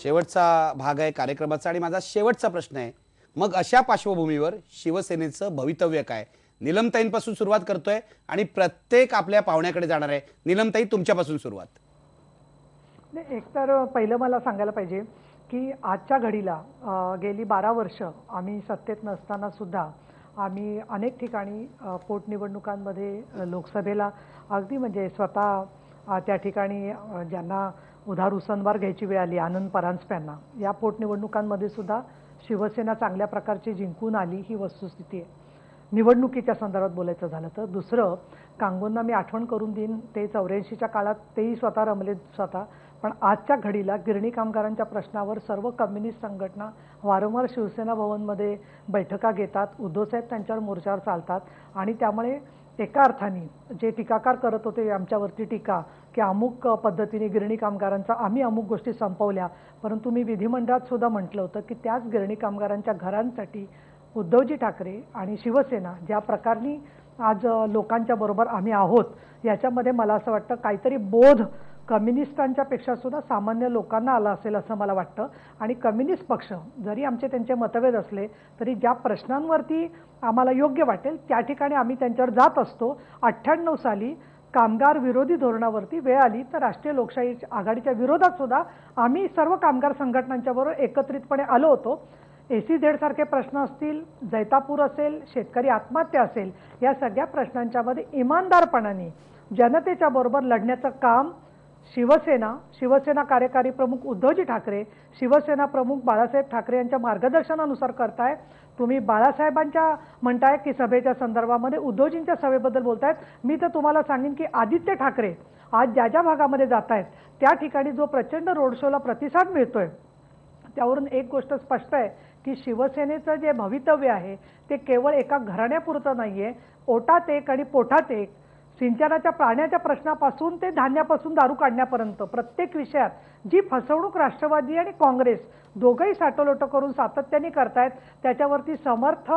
शेवटचा भाग आहे कार्यक्रमाचा आणि माझा शेवटचा प्रश्न आहे, मग अशा पार्श्वभूमीवर शिवसेनेचं भवितव्य काय? नीलमताईंपासून सुरुवात करतोय आणि प्रत्येक आपल्या पाहुण्याकडे जाणार आहे. नीलमताई, तुमच्यापासून सुरुवात. एकतर पहिलं मला सांगायला पाहिजे की आजच्या घडीला गेली 12 वर्ष आम्ही सत्तेत नसताना सुद्धा आम्ही अनेक ठिकाणी पोटनिवडणुकांमध्ये लोकसभेला अगदी म्हणजे स्वतः त्या ठिकाणी ज्यांना उधार उसनवार घ्यायची वेळ आली, आनंद परांजप्यांना, या पोटनिवडणुकांमध्ये सुद्धा शिवसेना चांगल्या प्रकारची जिंकून आली, ही वस्तुस्थिती आहे. निवडणुकीच्या संदर्भात बोलायचं झालं तर दुसरं, कांगोंना मी आठवण करून देईन, ते 84च्या काळात तेही स्वतः रमले स्वतः, पण आजच्या घडीला गिरणी कामगारांच्या प्रश्नावर सर्व कम्युनिस्ट संघटना वारंवार शिवसेना भवनमध्ये बैठका घेतात, उद्धवसाहेब त्यांच्यावर मोर्चावर चालतात आणि त्यामुळे एका अर्थाने जे टीकाकार करत होते आमच्यावरती टीका की अमुक पद्धतीने गिरणी कामगारांचा आम्ही अमुक गोष्टी संपवल्या, परंतु मी विधिमंडळात सुद्धा म्हटलं होतं की त्याच गिरणी कामगारांच्या घरांसाठी उद्धवजी ठाकरे आणि शिवसेना ज्या प्रकारे आज लोकांच्या बरोबर आम्ही आहोत, याच्यामध्ये मला असं वाटतं काहीतरी बोध कम्युनिस्टांच्या पेक्षा सुद्धा सामान्य लोकांना आला असेल असं मला वाटतं. आणि कम्युनिस्ट पक्ष जरी आमचे त्यांचे मतभेद असले तरी ज्या प्रश्नांवरती आम्हाला योग्य वाटेल त्या ठिकाणी आम्ही त्यांच्यावर जात असतो. 98 साली कामगार विरोधी धोरणावरती वेळ आली तर राष्ट्रीय लोकशाही आघाडीच्या विरोधात सुद्धा आम्ही सर्व कामगार संघटनांच्या बरोबर एकत्रितपणे आलो होतो. एसीझेड सारखे प्रश्न असतील, जैतापूर असेल, शेतकरी आत्महत्या असेल, या सगळ्या प्रश्नांच्यामध्ये इमानदारपणाने जनतेच्या बरोबर लढण्याचं काम शिवसेना कार्यकारी प्रमुख उद्धवजी ठाकरे, शिवसेना प्रमुख बाळासाहेब ठाकरे यांच्या मार्गदर्शनानुसार करताय. तुम्ही बाळासाहेबांच्या म्हणताय की सभेच्या संदर्भामध्ये उद्धवजींच्या सभेबद्दल बोलतायत. मी तर तुम्हाला सांगेन की आदित्य ठाकरे आज ज्या ज्या भागामध्ये जात आहेत त्या ठिकाणी जो प्रचंड रोड शोला प्रतिसाद मिळतोय, त्यावरून एक गोष्ट स्पष्ट आहे की शिवसेनेचं जे भवितव्य आहे ते केवळ एका घराण्यापुरतं नाही आहे. ओटात एक आणि पोटात एक, सिंचनाच्या पाण्याच्या प्रश्नापासून ते धान्यापासून दारू काढण्यापर्यंत प्रत्येक विषयात जी फसवणूक राष्ट्रवादी आणि काँग्रेस दोघंही साटोलोटो करून सातत्याने करतायत, त्याच्यावरती समर्थ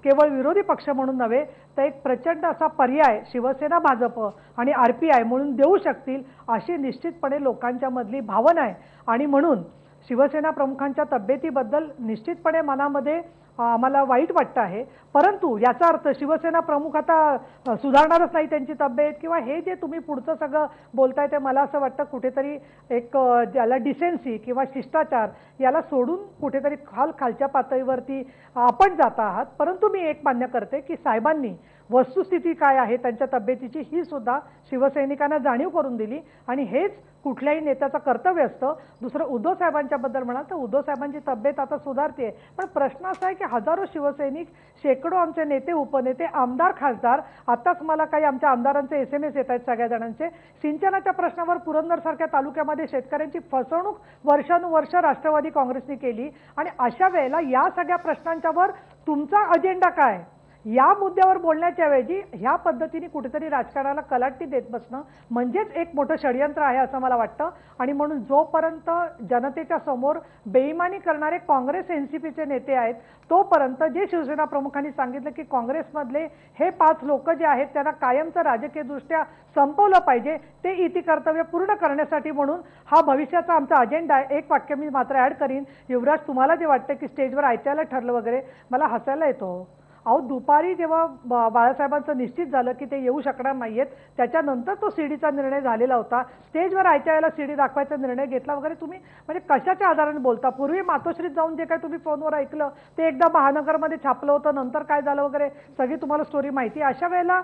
केवळ विरोधी पक्ष म्हणून नव्हे तर एक प्रचंड असा पर्याय शिवसेना, भाजप आणि RPI म्हणून देऊ शकतील अशी निश्चितपणे लोकांच्या मधली भावना आहे. आणि म्हणून शिवसेना प्रमुखांच्या तब्येतीबद्दल निश्चितपणे मनामध्ये आम्हाला वाईट वाटतं आहे, परंतु याचा अर्थ शिवसेना प्रमुख आता सुधारणारच नाही त्यांची तब्येत किंवा हे जे तुम्ही पुढचं सगळं बोलताय ते मला असं वाटतं कुठेतरी एक ज्याला डिसेन्सी किंवा शिष्टाचार याला सोडून कुठेतरी खालच्या पातळीवरती आपण जात आहात. परंतु मी एक मान्य करते की साहेबांनी वस्तुस्थिती काय आहे त्यांच्या तब्येतीची ही सुद्धा शिवसैनिकांना जाणीव करून दिली आणि हेच कुठल्याही नेत्याचं कर्तव्य असतं. दुसरं, उद्धव साहेबांच्या बद्दल म्हणाल तर उद्धव साहेबांची तब्येत आता सुधारते, पण प्रश्न असा आहे की हजारो शिवसैनिक, शेकडो आमचे नेते, उपनेते, आमदार, खासदार, आताच मला काही आमच्या आमदारांचे SMS येत आहेत सगळ्या जणांचे, सिंचनाच्या प्रश्नावर पुरंदरसारख्या तालुक्यामध्ये शेतकऱ्यांची फसवणूक वर्षानुवर्ष राष्ट्रवादी काँग्रेसने केली आणि अशा वेळेला या सगळ्या प्रश्नांच्यावर तुमचा अजेंडा काय, या मुद्द्यावर बोलण्याच्या ऐवजी ह्या पद्धतीने कुठेतरी राजकारणाला कलाटणी देत बसणं म्हणजेच एक मोठं षडयंत्र आहे असं मला वाटतं. आणि म्हणून जोपर्यंत जनतेच्या समोर बेईमानी करणारे काँग्रेस NCPचे नेते आहेत तोपर्यंत जे शिवसेना प्रमुखांनी सांगितलं की काँग्रेसमधले हे 5 लोक जे आहेत त्यांना कायमचं राजकीयदृष्ट्या संपवलं पाहिजे, ते इति कर्तव्य पूर्ण करण्यासाठी म्हणून हा भविष्याचा आमचा अजेंडा आहे. एक वाक्य मी मात्र ॲड करीन, युवराज, तुम्हाला जे वाटतं की स्टेजवर ऐकायला ठरलं वगैरे, मला हसायला येतो. अहो, दुपारी जेव्हा बाळासाहेबांचं निश्चित झालं की ते येऊ शकणार नाहीयेत, त्याच्यानंतर तो सीडीचा निर्णय झालेला होता, स्टेजवर ऐकायला CD दाखवायचा निर्णय घेतला वगैरे, तुम्ही म्हणजे कशाच्या आधाराने बोलता? पूर्वी मातोश्रीत जाऊन जे काय तुम्ही फोनवर ऐकलं ते एकदा महानगरमध्ये छापलं होतं, नंतर काय झालं वगैरे सगळी तुम्हाला स्टोरी माहिती आहे. अशा वेळेला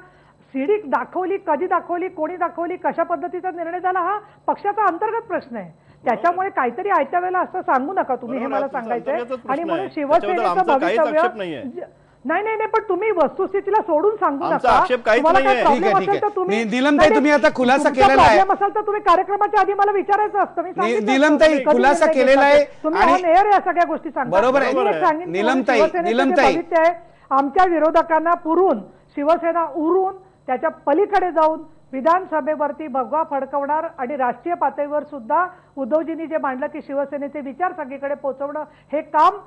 CD दाखवली, कधी दाखवली, कोणी दाखवली, कशा पद्धतीचा निर्णय झाला, हा पक्षाचा अंतर्गत प्रश्न आहे. त्याच्यामुळे काहीतरी आयत्या वेळेला असं सांगू नका तुम्ही, हे मला सांगायचंय. आणि म्हणून शिवसेनेचं भवितव्य नाही, पण तुम्ही वस्तुस्थितीला सोडून सांगू नका. नीलमताई, तुम्ही आता खुलासा केलेला आहे, असाल तर तुम्ही कार्यक्रमाच्या आधी मला विचारायचं असतं. नीलमताई खुलासा केलेला आहे तुम्ही या सगळ्या गोष्टी सांगा. बरोबर आहे नीलमताई. आमच्या विरोधकांना पुरून शिवसेना उरून त्याच्या पलीकडे जाऊन विधानसभेवरती भगवा फडकवणार आणि राष्ट्रीय पातळीवर सुद्धा उद्धवजींनी जे मांडलं की शिवसेनेचे विचार सगळीकडे पोहोचवणं, हे काम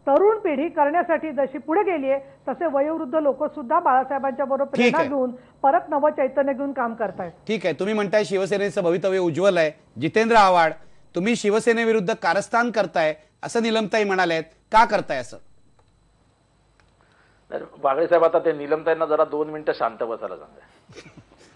तरुण पिढी करण्यासाठी जशी पुढे गेली आहे तसे वयोवृद्ध लोक सुद्धा बाळासाहेबांच्या बरोबर प्रेरणा घेऊन परत नवं चैतन्य घेऊन काम करतायत. ठीक आहे, तुम्ही म्हणताय शिवसेनेचं भवितव्य उज्ज्वल आहे. जितेंद्र आव्हाड, तुम्ही शिवसेनेविरुद्ध कारस्थान करताय असं निलमताई म्हणाल्यात, का करताय असं? बागडे साहेब, आता ते निलमताईंना जरा 2 मिनिटं शांत बसायला सांगा.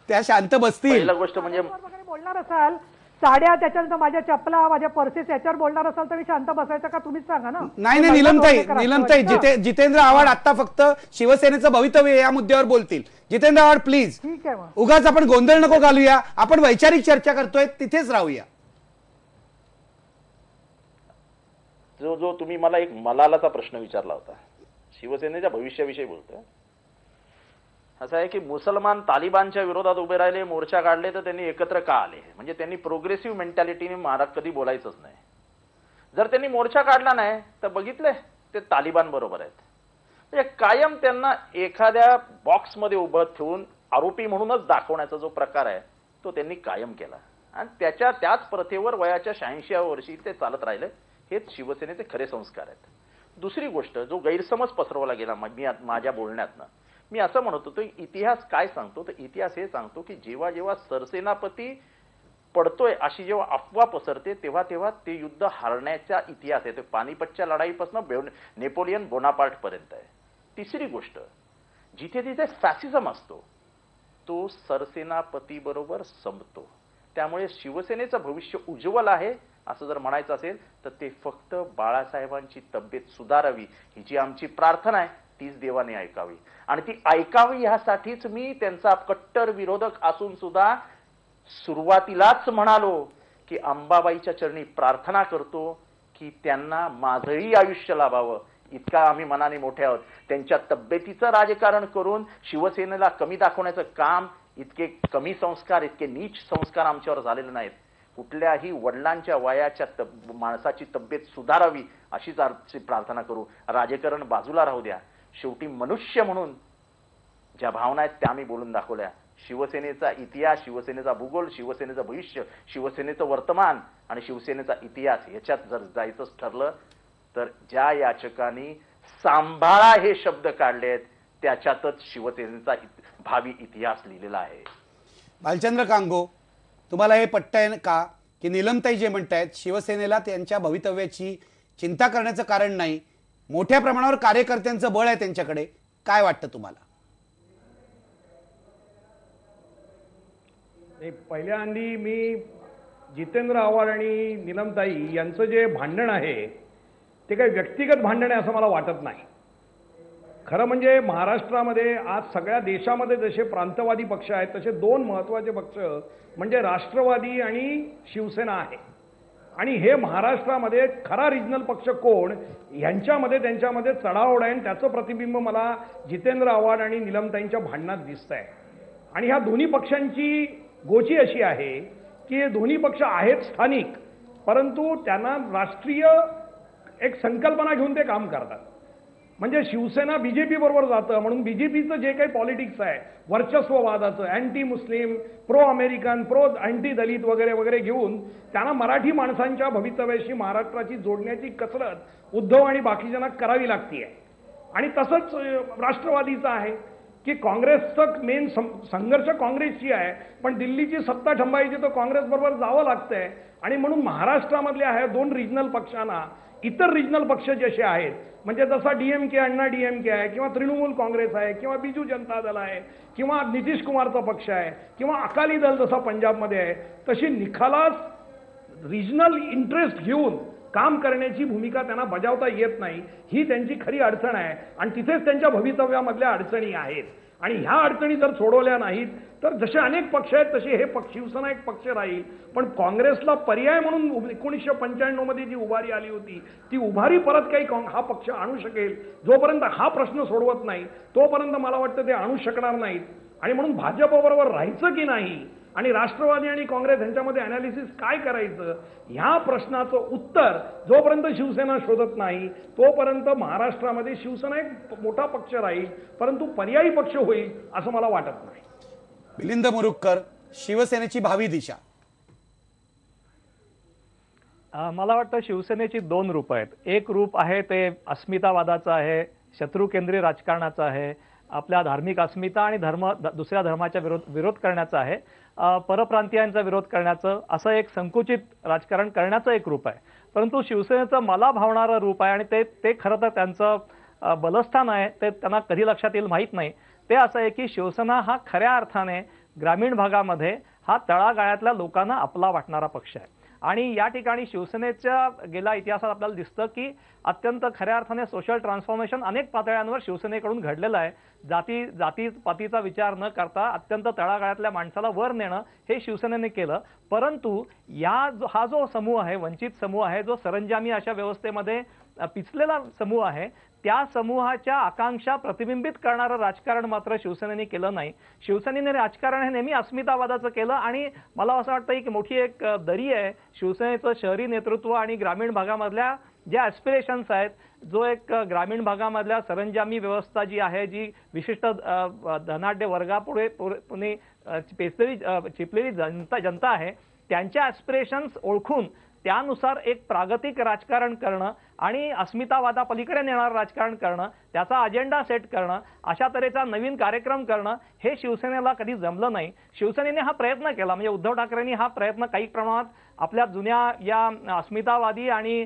त्या शांत बसतील. पहिला गोष्ट म्हणजे वगैरे बोलणार असाल, साड्या, त्याच्यानंतर माझ्या चपला, माझ्या पर्सेस याच्यावर बोलणार असाल तर मी शांत बसायचं का, तुम्हीच सांगा ना. नाही निलमताई जितेंद्र आव्हाड आता फक्त शिवसेनेचं भवितव्य या मुद्द्यावर बोलतील. जितेंद्र आव्हाड प्लीज. ठीक आहे, मग उगाच आपण गोंधळ नको घालूया, आपण वैचारिक चर्चा करतोय तिथेच राहूया. जो तुम्ही मला एक मलालाचा प्रश्न विचारला होता, शिवसेनेच्या भविष्याविषयी बोलतोय. असं आहे की मुसलमान तालिबानच्या विरोधात उभे राहिले, मोर्चा काढले, तर त्यांनी एकत्र का आले? म्हणजे त्यांनी प्रोग्रेसिव्ह मेंटॅलिटीने महाराज कधी बोलायचंच नाही. जर त्यांनी मोर्चा काढला नाही तर बघितले ते तालिबान बरोबर आहेत. म्हणजे कायम त्यांना एखाद्या बॉक्समध्ये उभं ठेवून आरोपी म्हणूनच दाखवण्याचा जो प्रकार आहे तो त्यांनी कायम केला आणि त्याच प्रथेवर वयाच्या 86व्या वर्षी ते चालत राहिले. हेच शिवसेनेचे खरे संस्कार आहेत. दुसरी गोष्ट, जो गैरसमज पसरवला गेला माझ्या बोलण्यातनं, मी असं म्हणत होतो, इतिहास काय सांगतो, तर इतिहास हे सांगतो की जेव्हा जेव्हा सरसेनापती पडतोय अशी जेव्हा अफवा पसरते तेव्हा तेव्हा ते युद्ध हारण्याचा इतिहास आहे. पानिपतच्या लढाईपासून नेपोलियन बोनापार्ट पर्यंत आहे. तिसरी गोष्ट, जिथे जिथे फॅसिझम असतो तो सरसेनापती बरोबर संपतो. त्यामुळे शिवसेनेचं भविष्य उज्ज्वल आहे असं जर म्हणायचं असेल तर ते फक्त बाळासाहेबांची तब्येत सुधारावी ही जी आमची प्रार्थना आहे तीच देवाने ऐकावी. आणि ती ऐकावी यासाठीच मी त्यांचा कट्टर विरोधक असून सुद्धा सुरुवातीलाच म्हणालो की अंबाबाईच्या चरणी प्रार्थना करतो की त्यांना माझंही आयुष्य लाभावं. इतका आम्ही मनाने मोठे आहोत. त्यांच्या तब्येतीचं राजकारण करून शिवसेनेला कमी दाखवण्याचं काम, इतके कमी संस्कार, इतके नीच संस्कार आमच्यावर झालेले नाहीत. कुठल्याही वडिलांच्या वयाच्या माणसाची तब्येत सुधारावी अशीच प्रार्थना करू. राजकारण बाजूला राहू द्या. शेवटी मनुष्य म्हणून ज्या भावना आहेत त्या आम्ही बोलून दाखवल्या. शिवसेनेचा इतिहास, शिवसेनेचा भूगोल, शिवसेनेचं भविष्य, शिवसेनेचं वर्तमान आणि शिवसेनेचा इतिहास याच्यात जर जायचं ठरलं तर ज्या याचकांनी सांभाळा हे शब्द काढलेत त्याच्यातच शिवसेनेचा भावी इतिहास लिहिलेला आहे. भालचंद्र कांगो, तुम्हाला हे पटतंय का की निलमताई जे म्हणतायत शिवसेनेला त्यांच्या भवितव्याची चिंता करण्याचं कारण नाही, मोठ्या प्रमाणावर कार्यकर्त्यांचं बळ आहे त्यांच्याकडे? काय वाटतं तुम्हाला? पहिल्यांदी मी जितेंद्र आव्हाड आणि निलमताई यांचं जे भांडण आहे ते काही व्यक्तिगत भांडण आहे असं मला वाटत नाही. खरं म्हणजे महाराष्ट्रामध्ये आज सगळ्या देशामध्ये जसे प्रांतवादी पक्ष आहेत तसे 2 महत्त्वाचे पक्ष म्हणजे राष्ट्रवादी आणि शिवसेना आहे. आणि हे महाराष्ट्रामध्ये खरा रिजनल पक्ष कोण यांच्यामध्ये त्यांच्यामध्ये चढाओढ आहे आणि त्याचं प्रतिबिंब मला जितेंद्र आव्हाड आणि निलमताईंच्या भांडणात दिसतंय. आणि ह्या दोन्ही पक्षांची गोची अशी आहे की हे दोन्ही पक्ष आहेत स्थानिक, परंतु त्यांना राष्ट्रीय एक संकल्पना घेऊन ते काम करतात. म्हणजे शिवसेना बीजेपी बरोबर जातं म्हणून बीजेपीचं जे काही पॉलिटिक्स आहे वर्चस्ववादाचं, अँटी मुस्लिम, प्रो अमेरिकन, प्रो अँटी दलित वगैरे वगैरे घेऊन त्यांना मराठी माणसांच्या भवितव्याशी महाराष्ट्राची जोडण्याची कसरत उद्धव आणि बाकीच्यांना करावी लागते. आणि तसंच राष्ट्रवादीचं आहे की काँग्रेसचं मेन संघर्ष काँग्रेसची आहे, पण दिल्लीची सत्ता ठंबायची तर काँग्रेस बरोबर जावं लागतंय. आणि म्हणून महाराष्ट्रामधल्या ह्या 2 रिजनल पक्षांना इतर रिजनल पक्ष जसे आहेत म्हणजे जसा डीएमके, अण्णा डीएमके आहे किंवा तृणमूल काँग्रेस आहे किंवा बिजू जनता दल आहे किंवा नितीश कुमारचा पक्ष आहे किंवा अकाली दल जसा पंजाबमध्ये आहे, तशी निखालास रिजनल इंटरेस्ट घेऊन काम करण्याची भूमिका त्यांना बजावता येत नाही. ही त्यांची खरी अडचण आहे आणि तिथेच त्यांच्या भवितव्यामधल्या अडचणी आहेत. आणि ह्या अडचणी जर सोडवल्या नाहीत तर जसे अनेक पक्ष आहेत तसे हे पक्ष, शिवसेना एक पक्ष राहील, पण काँग्रेसला पर्याय म्हणून 1995 मध्ये जी उभारी आली होती ती उभारी परत काही हा पक्ष आणू शकेल. जोपर्यंत हा प्रश्न सोडवत नाही तोपर्यंत मला वाटतं ते आणू शकणार नाहीत. आणि म्हणून भाजपबरोबर राहायचं की नाही आणि राष्ट्रवादी आणि काँग्रेस यांच्यामध्ये अनालिसिस काय करायचं ह्या प्रश्नाचं उत्तर जोपर्यंत शिवसेना शोधत नाही तोपर्यंत महाराष्ट्रामध्ये शिवसेना एक मोठा पक्ष राहील, परंतु पर्यायी पक्ष होईल असं मला वाटत नाही. मिलिंद मुरुगकर, शिवसेनेची भावी दिशा? मला वाटतं शिवसेनेची 2 रूप आहेत. एक रूप आहे ते अस्मितावादाचं आहे, शत्रुकेंद्रीय राजकारणाचं आहे आपल्या धार्मिक अस्मिता आणि दुसऱ्या धर्माच्या विरोध करण्याचं आहे, परप्रांतीयांचा विरोध करण्याचं, असं एक संकुचित राजकारण करण्याचं एक रूप आहे. परंतु शिवसेनेचं मला भावणारं रूप आहे आणि ते खरं तर त्यांचं बलस्थान आहे, ते त्यांना कधी लक्षात येईल माहीत नाही. ते असं आहे की शिवसेना हा खऱ्या अर्थाने ग्रामीण भागामध्ये हा तळागाळातल्या लोकांना आपला वाटणारा पक्ष आहे. आणि या ठिकाणी शिवसेनेच्या गेल्या इतिहासात आपल्याला दिसतं की अत्यंत खऱ्या अर्थाने सोशल ट्रान्सफॉर्मेशन अनेक पातळ्यांवर शिवसेनेकडून घडलेलं आहे. जातीपातीचा विचार न करता अत्यंत तळागाळातल्या माणसाला वर नेणं हे शिवसेनेने केलं. परंतु हा जो समूह आहे, वंचित समूह आहे, जो सरंजामी अशा व्यवस्थेमध्ये पिचलेला समूह आहे, त्या समूहाच्या आकांक्षा प्रतिबिंबित करणारं राजकारण मात्र शिवसेनेने केलं नाही. शिवसेनेने राजकारण हे नेहमी अस्मितावादाचं केलं आणि मला असं वाटतं की मोठी एक दरी आहे शिवसेनेचं शहरी नेतृत्व आणि ग्रामीण भागामधल्या ज्या ॲस्पिरेशन्स आहेत, जो एक ग्रामीण भागामधल्या सरंजामी व्यवस्था जी आहे, जी विशिष्ट धनाढ्य वर्गापुढे चिपलेली जनता आहे, त्यांच्या ॲस्पिरेशन्स ओळखून त्यानुसार एक प्रागतिक राजकारण करणं आणि अस्मितावादापलीकडे नेणारं राजकारण करणं, त्याचा अजेंडा सेट करणं, अशा तऱ्हेचा नवीन कार्यक्रम करणं हे शिवसेनेला कधी जमलं नाही. शिवसेनेने हा प्रयत्न केला, म्हणजे उद्धव ठाकरेंनी हा प्रयत्न काही प्रमाणात आपल्या जुन्या या अस्मितावादी आणि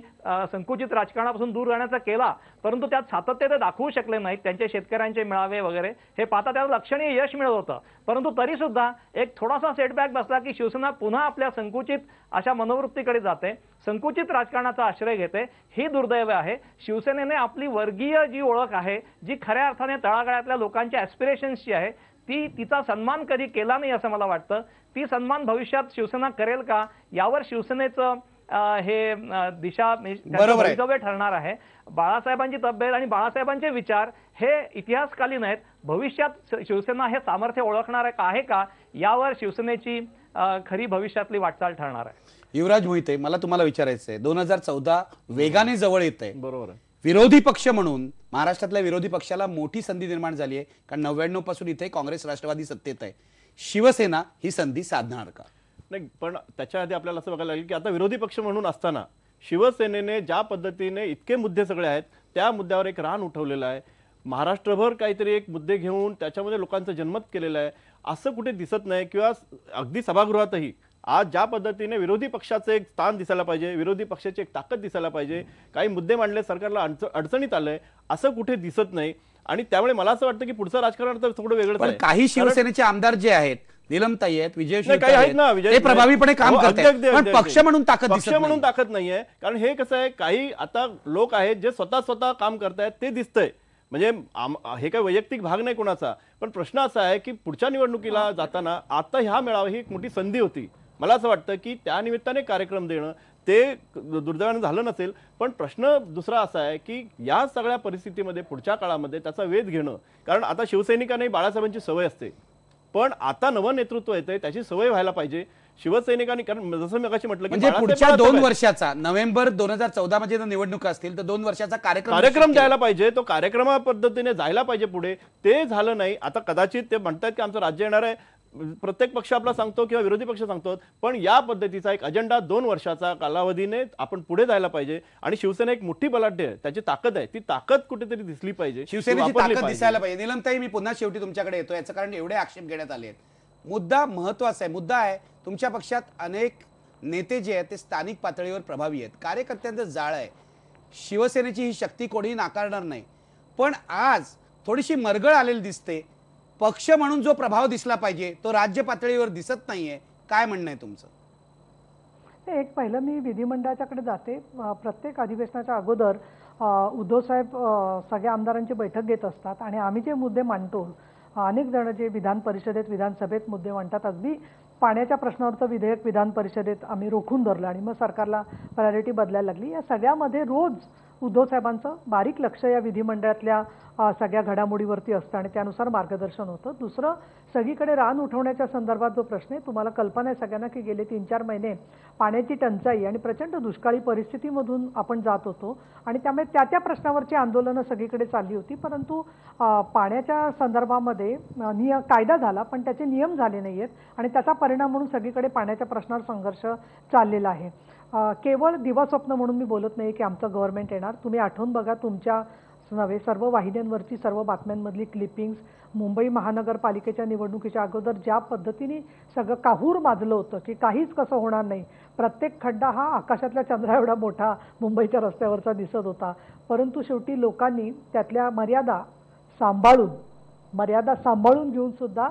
संकुचित राजकारणापासून दूर राहण्याचा केला, परंतु त्यात सातत्य ते दाखवू शकले नाहीत. त्यांचे शेतकऱ्यांचे मेळावे वगैरे हे पाहता त्याला लक्षणीय यश मिळत होतं. परंतु तरी सुद्धा एक थोडासा सेटबॅक बसला की शिवसेना पुन्हा आपल्या संकुचित अशा मनोवृत्तीकडे जाते, संकुचित राजकारणाचा आश्रय घेते. ही दुर्दैव आहे. शिवसेनेने आपली वर्गीय जी ओळख आहे, जी खऱ्या अर्थाने तळागाळातल्या लोकांच्या ॲस्पिरेशन्सची आहे, तिचा सन्मान कधी केला नाही असं मला वाटतं. ती सन्मान भविष्यात शिवसेना करेल का, यावर शिवसेनेचं हे दिशा भवितव्य ठरणार आहे. बाळासाहेबांची तब्येत आणि बाळासाहेबांचे विचार हे इतिहासकालीन आहेत. भविष्यात शिवसेना हे सामर्थ्य ओळखणार आहे का, यावर शिवसेनेची खरी भविष्यातली वाटचाल ठरणार आहे. युवराज मोहिते, मला तुम्हाला विचारायचं आहे, 2014 वेगाने जवळ येत आहे. बरोबर आहे. विरोधी पक्ष म्हणून महाराष्ट्रातल्या विरोधी पक्षाला मोठी संधी निर्माण झाली आहे, कारण 99 पासून इथे काँग्रेस राष्ट्रवादी सत्तेत आहे. शिवसेना ही संधी साधणार का? नाही, पण त्याच्या आधी आपल्याला असं बघायला लागेल की आता विरोधी पक्ष म्हणून असताना शिवसेनेने ज्या पद्धतीने इतके मुद्दे सगळे आहेत, त्या मुद्द्यावर एक रान उठवलेलं आहे. महाराष्ट्रभर काहीतरी एक मुद्दे घेऊन त्याच्यामध्ये लोकांचं जनमत केलेलं आहे, असं कुठे दिसत नाही. किंवा अगदी सभागृहातही आज ज्या पद्धतीने विरोधी पक्षाचं एक स्थान दिसायला पाहिजे, विरोधी पक्षाची एक ताकद दिसायला पाहिजे, काही मुद्दे मांडले, सरकारला अडचणीत आलंय, असं कुठे दिसत नाही. आणि त्यामुळे मला असं वाटतं की पुढचं राजकारण तर थोडं वेगळंच आहे. काही शिवसेनेचे आमदार जे आहेत, निलमताई आहेत, विजय काही आहेत ना, ते प्रभावीपणे काम करतात, पण पक्ष म्हणून ताकद नाहीये. कारण हे कसं आहे, काही आता लोक आहेत जे स्वतः काम करतायत, ते दिसतंय. म्हणजे हे काही वैयक्तिक भाग नाही कोणाचा, पण प्रश्न असा आहे की पुढच्या निवडणुकीला जाताना आता ह्या मेळावा ही एक मोठी संधी होती. मला असं वाटतं की त्या निमित्ताने कार्यक्रम देणं ते दुर्दैवाने झालं नसेल. पण प्रश्न दुसरा असा आहे की या सगळ्या परिस्थितीमध्ये पुढच्या काळामध्ये त्याचा वेध घेणं, कारण आता शिवसैनिकांनाही बाळासाहेबांची सवय असते, पण आता नवं नेतृत्व येतंय, त्याची सवय व्हायला पाहिजे शिवसैनिकांनी. कारण जसं मी मगाशी म्हटलं की म्हणजे पुढच्या 2 वर्षाचा, नोव्हेंबर 2014 मध्ये निवडणुका असतील तर 2 वर्षाचा कार्यक्रम द्यायला पाहिजे. तो कार्यक्रमा पद्धतीने जायला पाहिजे पुढे. ते झालं नाही. आता कदाचित ते म्हणतात की आमचं राज्य येणार आहे, प्रत्येक पक्ष आपला सांगतो किंवा विरोधी पक्ष सांगतो, पण या पद्धतीचा एक अजेंडा 2 वर्षाचा कालावधीने आपण पुढे जायला पाहिजे. आणि शिवसेना एक मोठी बलाढ्य आहे, त्याची ताकद आहे, ती ताकद कुठेतरी दिसली पाहिजे, शिवसेनेची ताकद दिसायला पाहिजे. निलमताई, मी पुन्हा शेवटी तुमच्याकडे येतो, याचं कारण एवढे आक्षेप घेण्यात आले आहेत. मुद्दा महत्वाचा आहे. मुद्दा आहे तुमच्या पक्षात अनेक नेते जे आहेत ते स्थानिक पातळीवर प्रभावी आहेत, कार्यकर्त्यांचं जाळ आहे. शिवसेनेची ही शक्ती कोणीही नाकारणार नाही, पण आज थोडीशी मरगळ आलेली दिसते. पक्ष म्हणून जो प्रभाव दिसला पाहिजे तो राज्य पातळीवर दिसत नाहीये. काय म्हणणं आहे तुमचं? एक पहिलं मी विधिमंडळाच्याकडे जाते. प्रत्येक अधिवेशनाच्या अगोदर उद्धव साहेब सगळ्या आमदारांची बैठक घेत असतात आणि आम्ही जे मुद्दे मांडतो, अनेक जण जे विधान परिषदेत विधानसभेत मुद्दे मांडतात, अगदी पाण्याच्या प्रश्नावरचं विधेयक विधान परिषदेत आम्ही रोखून धरलं आणि मग सरकारला प्रायोरिटी बदलायला लागली. या सगळ्यामध्ये रोज उद्धव साहेबांचं बारीक लक्ष या विधिमंडळातल्या सगळ्या घडामोडीवरती असतं आणि त्यानुसार मार्गदर्शन होतं. दुसरं, सगळीकडे रान उठवण्याच्या संदर्भात जो प्रश्न आहे, तुम्हाला कल्पना आहे सगळ्यांना की गेले 3-4 महिने पाण्याची टंचाई आणि प्रचंड दुष्काळी परिस्थितीमधून आपण जात होतो आणि त्यामुळे त्या प्रश्नावरची आंदोलनं सगळीकडे चालली होती. परंतु पाण्याच्या संदर्भामध्ये कायदा झाला, पण त्याचे नियम झाले नाही आहेत आणि त्याचा परिणाम म्हणून सगळीकडे पाण्याच्या प्रश्नावर संघर्ष चाललेला आहे. केवळ दिवास्वप्न म्हणून मी बोलत नाही की आमचं गव्हर्नमेंट येणार. तुम्ही आठवून बघा, तुमच्या नव्हे, सर्व वाहिन्यांवरची सर्व बातम्यांमधली क्लिपिंग्स, मुंबई महानगरपालिकेच्या निवडणुकीच्या अगोदर ज्या पद्धतीने सगळं काहूर माजलं होतं की काहीच कसं होणार नाही, प्रत्येक खड्डा हा आकाशातल्या चंद्रा एवढा मोठा मुंबईच्या रस्त्यावरचा दिसत होता, परंतु शेवटी लोकांनी त्यातल्या मर्यादा सांभाळून घेऊन सुद्धा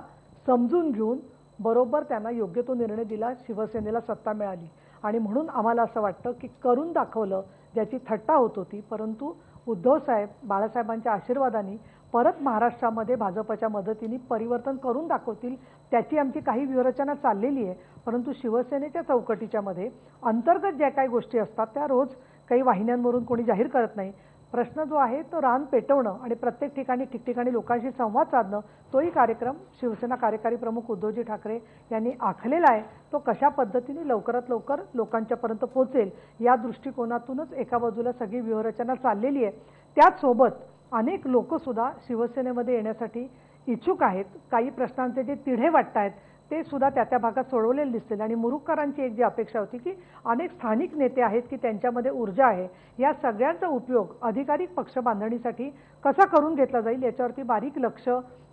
समजून घेऊन बरोबर त्यांना योग्य तो निर्णय दिला, शिवसेनेला सत्ता मिळाली. आणि म्हणून आम्हाला असं वाटतं की करून दाखवलं, ज्याची थट्टा होत होती, परंतु उद्धव साहेब बाळासाहेबांच्या आशीर्वादाने परत महाराष्ट्रामध्ये भाजपच्या मदतीने परिवर्तन करून दाखवतील, त्याची आमची काही व्यूहरचना चाललेली आहे. परंतु शिवसेनेच्या चौकटीच्या मध्ये अंतर्गत ज्या काही गोष्टी असतात त्या रोज काही वाहिन्यांवरून कोणी जाहीर करत नाही. प्रश्न जो आहे तो रान पेटवणं आणि प्रत्येक ठिकाणी ठिकठिकाणी लोकांशी संवाद साधणं, तोही कार्यक्रम शिवसेना कार्यकारी प्रमुख उद्धवजी ठाकरे यांनी आखलेला आहे. तो कशा पद्धतीने लवकरात लवकर लोकांच्यापर्यंत पोहोचेल या दृष्टिकोनातूनच एका बाजूला सगळी व्यूहरचना चाललेली आहे. त्याचसोबत अनेक लोकसुद्धा शिवसेनेमध्ये येण्यासाठी इच्छुक आहेत. काही प्रश्नांचे जे तिढे वाटत आहेत ते सुद्धा त्या भागात सोडवलेले दिसतील. आणि मुरुककरांची एक जी अपेक्षा होती की अनेक स्थानिक नेते आहेत की त्यांच्यामध्ये ऊर्जा आहे, या सगळ्यांचा उपयोग अधिकाधिक पक्ष बांधणीसाठी कसा करून घेतला जाईल याच्यावरती बारीक लक्ष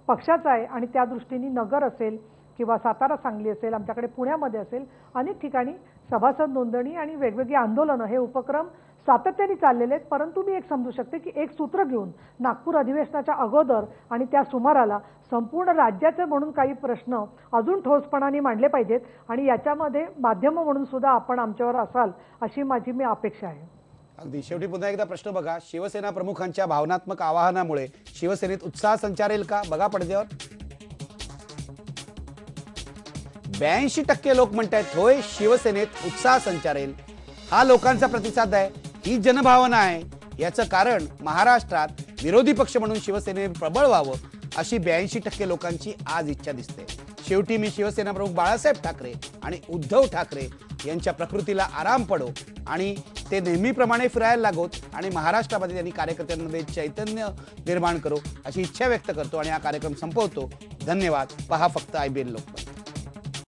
पक्षाचं आहे. आणि त्या दृष्टीने नगर असेल किंवा सातारा सांगली असेल, आमच्याकडे पुण्यामध्ये असेल, अनेक ठिकाणी सभासद नोंदणी आणि वेगवेगळी आंदोलनं हे उपक्रम सातत्याने चाललेले आहेत. परंतु मी एक समजू शकते की एक सूत्र घेऊन नागपूर अधिवेशनाच्या अगोदर आणि त्या सुमाराला संपूर्ण राज्याचे म्हणून काही प्रश्न अजून ठोसपणाने मांडले पाहिजेत आणि याच्यामध्ये माध्यम म्हणून सुद्धा आपण आमच्यावर असाल अशी माझी मी अपेक्षा आहे. अगदी शेवटी पुन्हा एकदा प्रश्न बघा, शिवसेना प्रमुखांच्या भावनात्मक आवाहनामुळे शिवसेनेत उत्साह संचारेल का? बघा पडद्यावर 82% लोक म्हणतात होय शिवसेनेत उत्साह संचारेल. हा लोकांचा प्रतिसाद आहे, ही जनभावना आहे. याचं कारण महाराष्ट्रात विरोधी पक्ष म्हणून शिवसेनेने प्रबळ व्हावं अशी 82% लोकांची आज इच्छा दिसते. शेवटी मी शिवसेना प्रमुख बाळासाहेब ठाकरे आणि उद्धव ठाकरे यांच्या प्रकृतीला आराम पडो आणि ते नेहमीप्रमाणे फिरायला लागोत आणि महाराष्ट्रामध्ये त्यांनी कार्यकर्त्यांमध्ये चैतन्य निर्माण करो अशी इच्छा व्यक्त करतो आणि हा कार्यक्रम संपवतो. धन्यवाद. पहा फक्त IBN लोकमत.